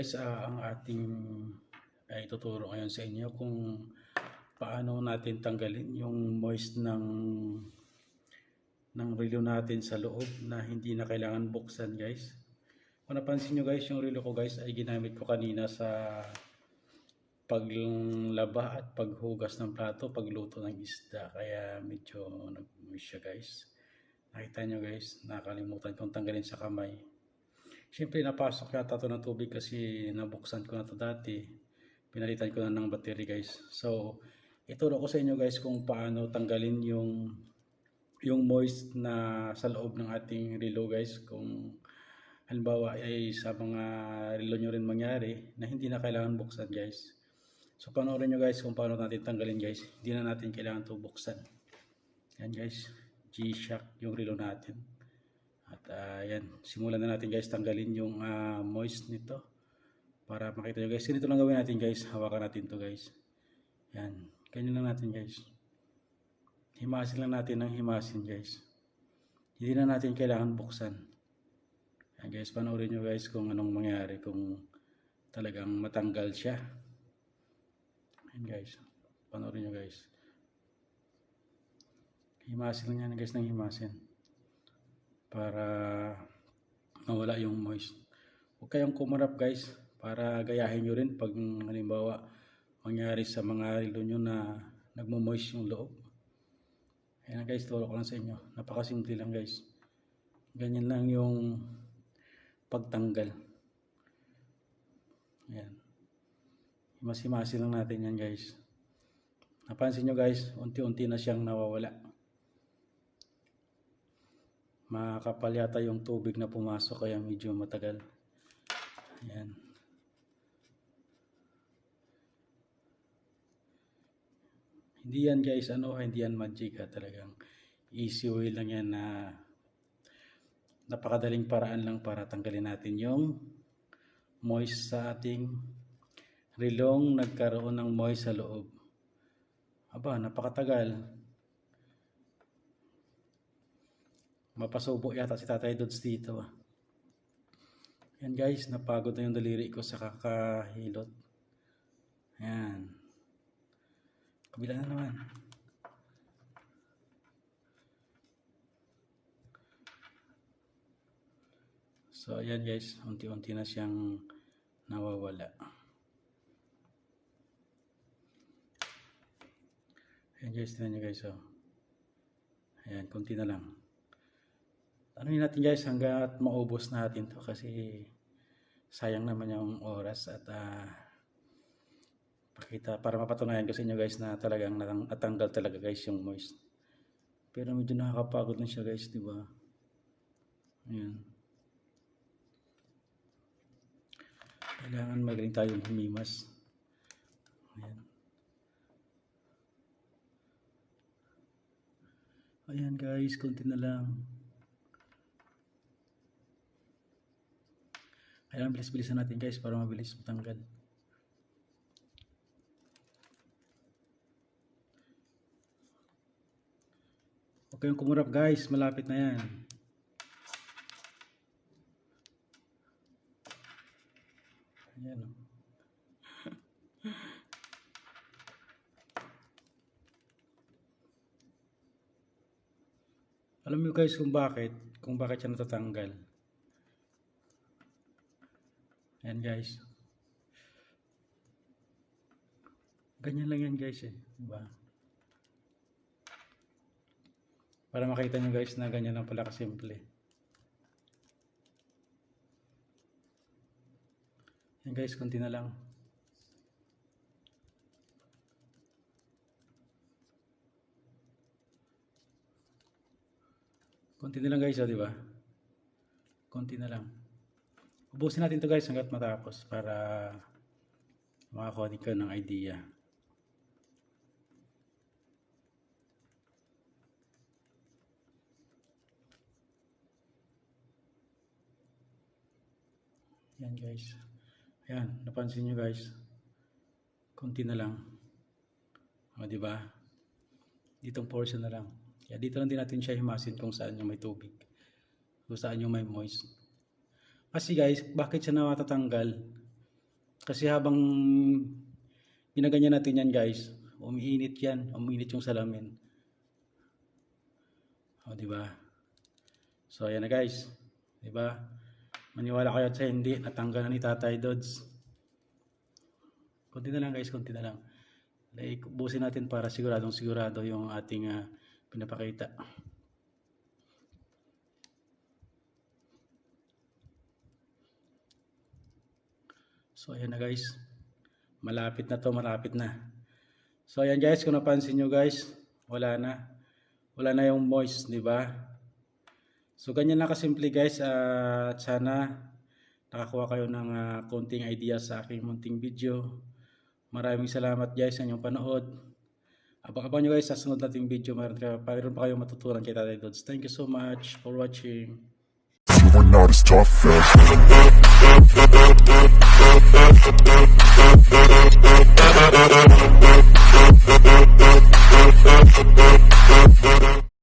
Guys, ang ating ay ituturo ngayon sa inyo kung paano natin tanggalin yung moist ng relo natin sa loob na hindi na kailangan buksan, guys. Kung napansin nyo guys, yung relo ko guys ay ginamit ko kanina sa paglaba at paghugas ng plato, pagluto ng isda, kaya medyo nag-moist siya guys. Nakita nyo guys, nakalimutan kong tanggalin sa kamay. Siyempre napasok yata ito ng tubig kasi nabuksan ko na ito dati. Pinalitan ko na ng battery guys. So, ituro ko sa inyo guys kung paano tanggalin yung moist na sa loob ng ating relo guys. Kung halimbawa ay sa mga relo nyo rin mangyari na hindi na kailangan buksan guys. So, panoorin nyo guys kung paano natin tanggalin guys. Hindi na natin kailangan ito buksan. Yan guys, G-Shock yung relo natin. At yan, simulan na natin guys tanggalin yung moist nito para makita nyo guys. Ganito lang gawin natin guys, hawakan natin to guys. Yan, ganyan lang natin guys. Himasin lang natin ng himasin guys. Hindi na natin kailangan buksan. Yan guys, panoorin nyo guys kung anong mangyari kung talagang matanggal siya. Yan guys, panoorin nyo guys. Himasin lang yan guys ng himasin para mawala yung moist. Huwag kayong kumarap guys para gayahin nyo rin pag halimbawa mangyari sa mga relo nyo na nagmo-moist yung loob. Ayan guys, turo ko lang sa inyo. Napakasimple lang guys. Ganyan lang yung pagtanggal. Ayan. Himasi-himasi lang natin yan guys. Napansin nyo guys, unti-unti na siyang nawawala. Makakapal yata yung tubig na pumasok kaya medyo matagal. Ayan. Hindi yan guys, hindi yan magic talagang easy way lang yan na napakadaling paraan lang para tanggalin natin yung moist sa ating relong nagkaroon ng moist sa loob. Aba, napakatagal. Mapasubo yata si Tatay Dods dito. Yan guys, napagod na yung daliri ko sa kakahilot. Ayan. Kabila na naman. So ayan guys, unti-unti na siyang nawawala. Ayan guys, tingnan nyo guys. Ayan, konti na lang. Ano natin guys hanggat maubos natin to kasi sayang naman yung oras at pakita para mapatunayan ko sa inyo guys na talagang natanggal talaga guys yung moist. Pero medyo nakakapagod na siya guys, di ba? Ayan. Kailangan magaling tayong humimas. Ayan. Ayan guys, konti na lang. Kailangan bilis-bilisan natin guys para mabilis matanggal. Huwag kayong kumurap guys, malapit na yan. Ayan o. Alam niyo guys kung bakit siya natatanggal. Ayan guys. Ganyan lang yan guys diba? Para makita nyo guys na ganyan lang pala kasimple. Ayan guys, konti na lang. Konti na lang guys, diba? Konti na lang. Ubusin natin to guys hanggat matapos para makakuha din kayo ng idea. Yan guys. Ayan, napansin nyo guys. Konti na lang. O diba? Ditong portion na lang. Kaya dito lang din natin siya himasin kung saan yung may tubig. Kung saan yung may moist. Kasi guys, bakit siya natatanggal? Kasi habang ginaganyan natin yan guys, umiinit yan, umiinit yung salamin. O, di ba? So, ayan na guys. Di ba? Maniwala kayo at sa hindi, natanggal na ni Tatay Dods. Konti na lang guys, konti na lang. Like, ubusin natin para siguradong sigurado yung ating pinapakita. So, ayan na guys. Malapit na to, malapit na. So, ayan guys, kung napansin nyo guys, wala na. Wala na yung moist, di ba? So, ganyan lang kasimple guys. At sana nakakuha kayo ng konting idea sa aking munting video. Maraming salamat guys sa inyong panood. Abang-abang nyo guys sa sunod nating video. Mayroon pa kayong matutunan kay Tatay Dods. Thank you so much for watching. You were not as tough as